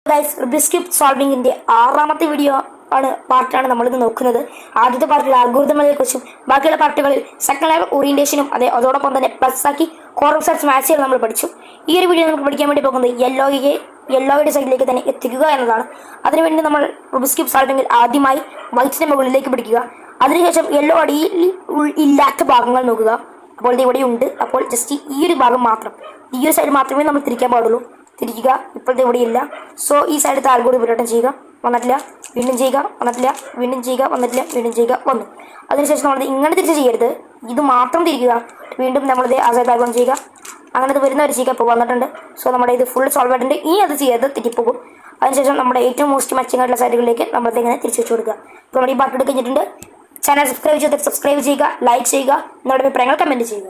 Guys, Rubik's cube സോൾവിങ്ങിന്റെ ആറാമത്തെ video പാർട്ടാണ് നമ്മളിന്ന് നോക്കുന്നത്. ആദ്യത്തെ പാർട്ടിൽ അൽഗോരിതങ്ങളെ കുറിച്ചും ബാക്കിയുള്ള പാർട്ടുകളിൽ സെക്കൻഡ് ലെവൽ ഓറിയന്റേഷനും അതോടൊപ്പം തന്നെ പ്ലസ് ആക്കി കോറം സെർച്ച് മാച്ചുകൾ നമ്മൾ പഠിച്ചു. ഈ ഒരു വീഡിയോ നമുക്ക് പഠിക്കാൻ വേണ്ടി പോകുന്നത് യെല്ലോയുടെ സൈഡിലേക്ക് തന്നെ എത്തിക്കുക എന്നതാണ്. അതിനുവേണ്ടി നമ്മൾ റുബിക്സ് ക്യൂബ് സോൾവിങ്ങിൽ ആദ്യമായി വൈറ്റിന്റെ മുകളിലേക്ക് പിടിക്കുക. അതിനുശേഷം യെല്ലോ അടിയിൽ ഇല്ലാത്ത ഭാഗങ്ങൾ നോക്കുക. അപ്പോൾ ഇത് ഇവിടെ ഉണ്ട്. അപ്പോൾ ജസ്റ്റ് ഈ ഒരു ഭാഗം മാത്രം, ഈ ഒരു സൈഡ് മാത്രമേ നമ്മൾ തിരിക്കാൻ പാടുള്ളൂ. തിരിക്കുക. ഇപ്പോഴത്തെ ഇവിടെയില്ല. സോ ഈ സൈഡത്തെ ആൽഗോരിതം പരിവർത്തനം ചെയ്യുക. വന്നിട്ടില്ല. വീണ്ടും ചെയ്യുക. വന്നിട്ടില്ല. വീണ്ടും ചെയ്യുക. വന്നിട്ടില്ല. വീണ്ടും ചെയ്യുക. വന്നു. അതിനുശേഷം നമ്മളത് ഇങ്ങനെ തിരിച്ച് ചെയ്യരുത്, ഇത് മാത്രം തിരിക്കുക. വീണ്ടും നമ്മളിത് ആ സൈഡ് ആൽഗോരിതം ചെയ്യുക. അങ്ങനെ അത് വരുന്നവർ ചെയ്യുക. ഇപ്പോൾ വന്നിട്ടുണ്ട്. സോ നമ്മുടെ ഇത് ഫുൾ സോൾവ് ആയിട്ടുണ്ട്. ഇനി അത് ചെയ്യരുത്, തെറ്റിപ്പോകും. അതിനുശേഷം നമ്മുടെ ഏറ്റവും മോസ്റ്റ് മാച്ചിങ് ആയിട്ടുള്ള സൈഡുകളിലേക്ക് നമ്മളത് ഇങ്ങനെ തിരിച്ചു വെച്ച് കൊടുക്കുക. ഇപ്പോൾ നമ്മുടെ ഈ പാർട്ട് എടുത്ത് കഴിഞ്ഞിട്ടുണ്ട്. ചാനൽ സബ്സ്ക്രൈബ് ചെയ്യുക, ലൈക്ക് ചെയ്യുക, നിങ്ങളുടെ അഭിപ്രായങ്ങൾ കമൻറ്റ് ചെയ്യുക.